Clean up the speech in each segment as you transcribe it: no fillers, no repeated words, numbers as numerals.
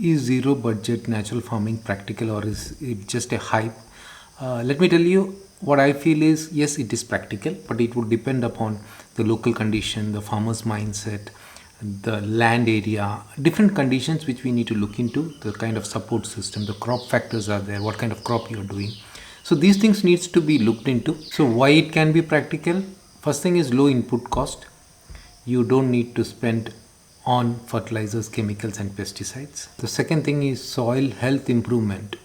Is zero budget natural farming practical or is it just a hype? Let me tell you what I feel is yes, it is practical, but it would depend upon the local condition, the farmer's mindset, the land area, different conditions which we need to look into, the kind of support system, the crop factors are there, what kind of crop you're doing. So these things needs to be looked into. So why it can be practical? First thing is low input cost. You don't need to spend on fertilizers, chemicals, and pesticides. The second thing is soil health improvement.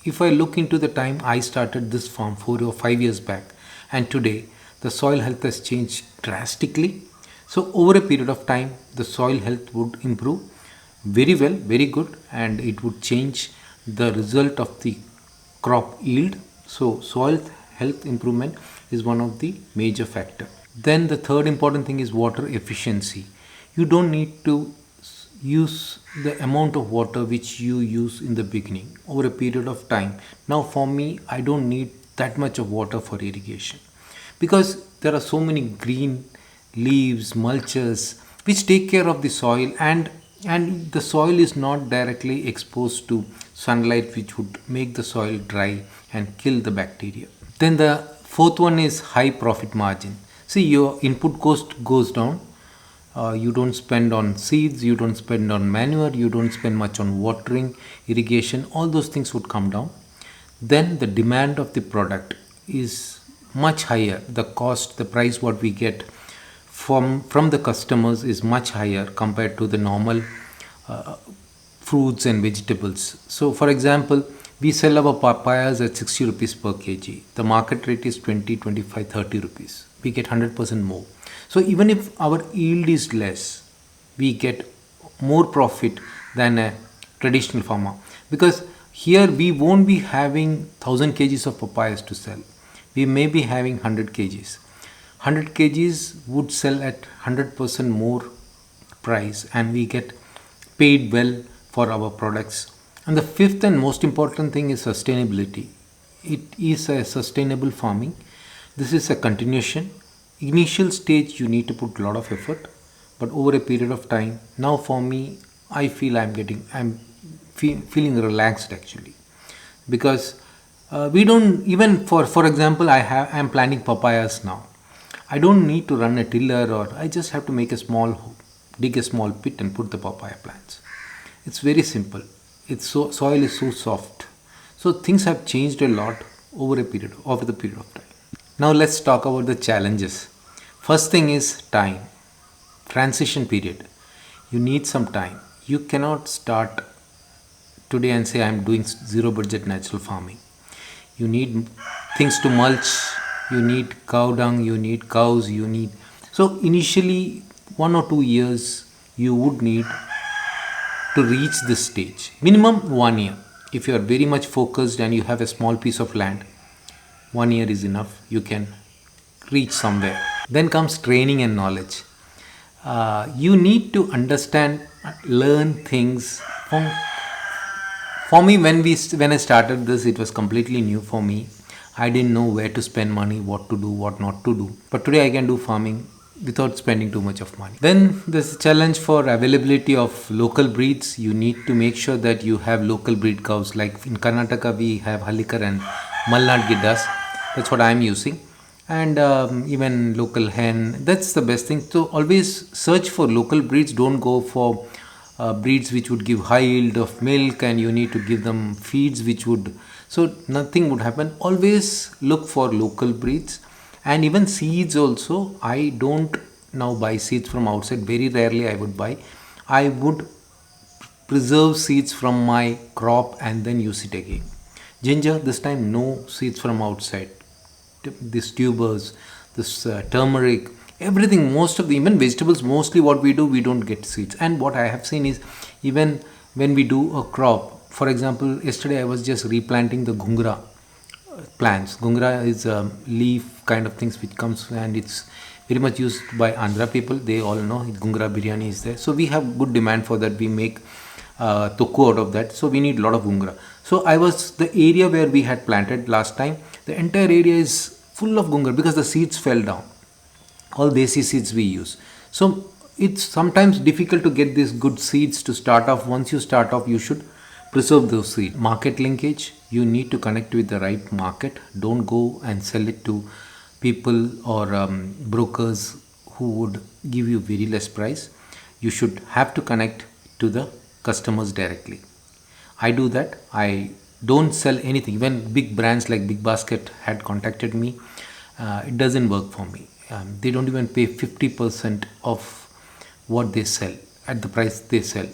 If I look into the time I started this farm 4 or 5 years back, and today the soil health has changed drastically. So, over a period of time, the soil health would improve very well, very good, and it would change the result of the crop yield. So, soil health improvement is one of the major factor. Then the third important thing is water efficiency. You don't need to use the amount of water which you use in the beginning over a period of time. Now for me, I don't need that much of water for irrigation because there are so many green leaves, mulches which take care of the soil, and the soil is not directly exposed to sunlight which would make the soil dry and kill the bacteria. Then the fourth one is high profit margin. See, your input cost goes down. You don't spend on seeds, you don't spend on manure, you don't spend much on watering, irrigation, all those things would come down. Then the demand of the product is much higher. The cost, the price what we get from the customers is much higher compared to the normal fruits and vegetables. So, for example, we sell our papayas at 60 rupees per kg. The market rate is 20, 25, 30 rupees. We get 100% more. So, even if our yield is less, we get more profit than a traditional farmer because here we won't be having 1000 kgs of papayas to sell. We may be having 100 kgs. 100 kgs would sell at 100% more price and we get paid well for our products. And the fifth and most important thing is sustainability. It is a sustainable farming. This is a continuation. Initial stage you need to put a lot of effort, but over a period of time, now for me, I feel feeling relaxed actually, because we don't even for example, I'm planting papayas now. I don't need to run a tiller, or I just have to dig a small pit and put the papaya plants. It's very simple. It's so soil is so soft. So things have changed a lot over the period of time. Now let's talk about the challenges. First thing is time. Transition period. You need some time. You cannot start today and say I'm doing zero budget natural farming. You need things to mulch, you need cow dung, you need cows, you need, so initially 1 or 2 years you would need to reach this stage. Minimum 1 year. If you are very much focused and you have a small piece of land, 1 year is enough. You can reach somewhere. Then comes training and knowledge. You need to understand, learn things. For me, when I started this, it was completely new for me. I didn't know where to spend money, what to do, what not to do. But today I can do farming without spending too much of money. Then there's a challenge for availability of local breeds. You need to make sure that you have local breed cows. Like in Karnataka, we have Halikar and Malnad Giddas. That's what I'm using. And even local hen. That's the best thing. So always search for local breeds. Don't go for breeds which would give high yield of milk and you need to give them feeds which would, so nothing would happen. Always look for local breeds. And even seeds also, I don't now buy seeds from outside. Very rarely I would buy. I would preserve seeds from my crop and then use it again. Ginger, this time no seeds from outside. These tubers, this turmeric, everything, most of the, even vegetables, mostly what we do, we don't get seeds. And what I have seen is, even when we do a crop, for example, yesterday I was just replanting the gungra plants. Gungra is a leaf kind of things which comes, and it's very much used by Andhra people. They all know gungra biryani is there. So we have good demand for that. We make tokku out of that. So we need a lot of gungra. So the area where we had planted last time, the entire area is full of gungra because the seeds fell down. All desi seeds we use. So it's sometimes difficult to get these good seeds to start off. Once you start off, you should preserve those seeds. Market linkage, you need to connect with the right market. Don't go and sell it to people or brokers who would give you very less price. You should have to connect to the customers directly. I do that. I don't sell anything. When big brands like Big Basket had contacted me, it doesn't work for me. They don't even pay 50% of what they sell at the price they sell.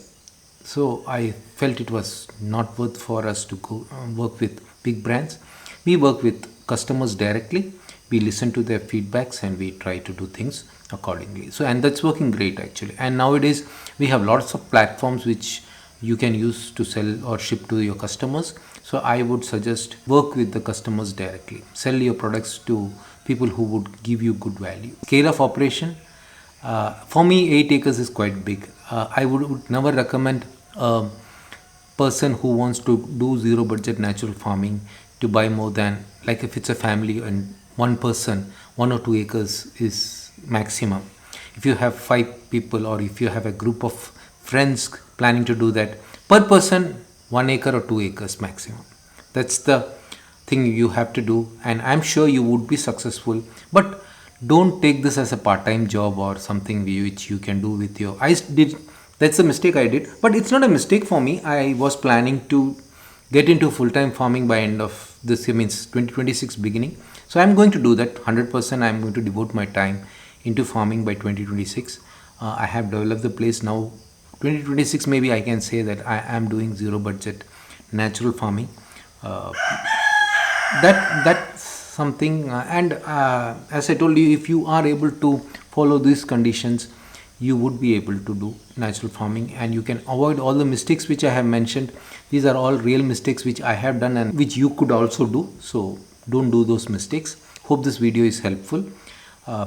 So I felt it was not worth for us to go work with big brands. We work with customers directly. We listen to their feedbacks and we try to do things accordingly. So, and that's working great actually. And nowadays we have lots of platforms which you can use to sell or ship to your customers. So I would suggest work with the customers directly. Sell your products to people who would give you good value. Scale of operation, for me 8 acres is quite big. I would never recommend a person who wants to do zero budget natural farming to buy more than, like if it's a family and one person, 1 or 2 acres is maximum. If you have 5 people or if you have a group of friends planning to do that, per person 1 acre or 2 acres maximum. That's the thing you have to do, and I'm sure you would be successful. But don't take this as a part-time job or something which you can do with your, I did, that's a mistake I did, but it's not a mistake for me. I was planning to get into full-time farming by end of this year, means 2026 beginning. So I'm going to do that 100%. I'm going to devote my time into farming by 2026. I have developed the place now. 2026 maybe I can say that I am doing zero budget natural farming. That's something, and as I told you, if you are able to follow these conditions, you would be able to do natural farming and you can avoid all the mistakes which I have mentioned. These are all real mistakes which I have done and which you could also do. So don't do those mistakes. Hope this video is helpful.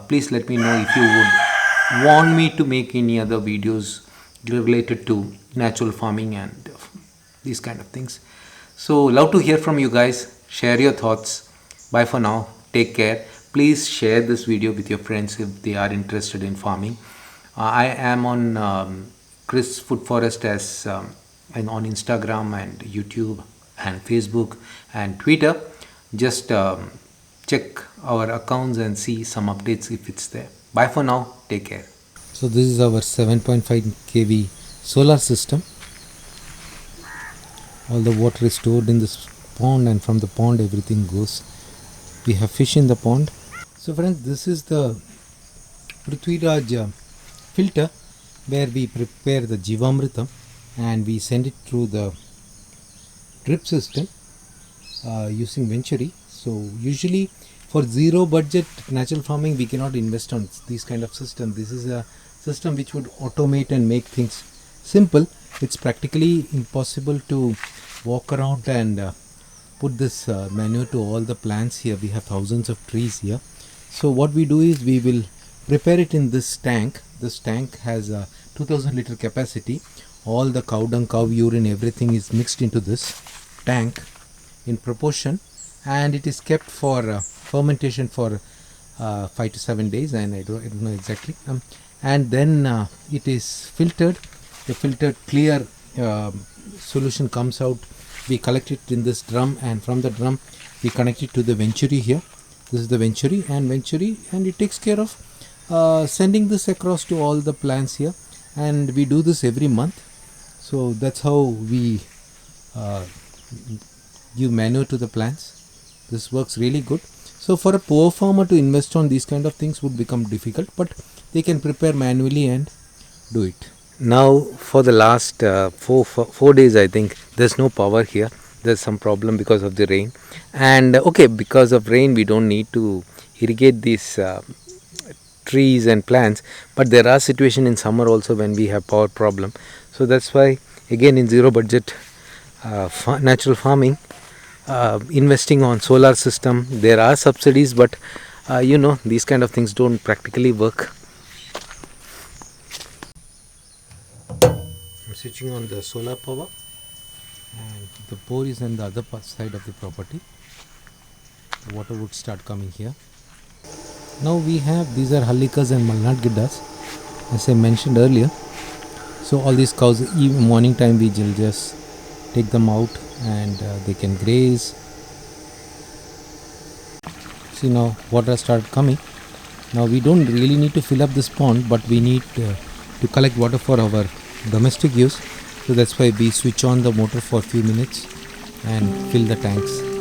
Please let me know if you would want me to make any other videos related to natural farming and these kind of things. So love to hear from you guys. Share your thoughts. Bye for now. Take care. Please share this video with your friends if they are interested in farming. I am on Chris Food Forest as and on Instagram and YouTube and Facebook and Twitter. Just check our accounts and see some updates if it's there. Bye for now. Take care. So this is our 7.5 kV solar system. All the water is stored in this pond and from the pond everything goes. We have fish in the pond. So friends, this is the Prithviraj filter where we prepare the Jivamritam and we send it through the drip system using Venturi. So usually for zero budget natural farming we cannot invest on this kind of system. This is a system which would automate and make things simple. It's practically impossible to walk around and put this manure to all the plants here. We have thousands of trees here. So what we do is we will prepare it in this tank. This tank has a 2000 liter capacity. All the cow dung, cow urine, everything is mixed into this tank in proportion, and it is kept for fermentation for 5 to 7 days, and I don't know exactly. And then it is filtered. The filtered clear solution comes out. We collect it in this drum, and from the drum we connect it to the Venturi here. This is the Venturi, and it takes care of sending this across to all the plants here, and we do this every month. So that's how we give manure to the plants. This works really good. So for a poor farmer to invest on these kind of things would become difficult, but they can prepare manually and do it. Now for the last 4 days I think there's no power here. There's some problem because of the rain, and okay, because of rain we don't need to irrigate these trees and plants, but there are situations in summer also when we have power problem. So that's why again in zero budget natural farming, investing on solar system, there are subsidies, but these kind of things don't practically work. I'm switching on the solar power, and the bore is on the other side of the property. The water would start coming here. Now we have, these are Hallikas and Malnad Giddas. as I mentioned earlier. So all these cows, even morning time, we will just take them out and they can graze. See, now water has started coming. Now we don't really need to fill up this pond, but we need to collect water for our domestic use. So that's why we switch on the motor for a few minutes and fill the tanks.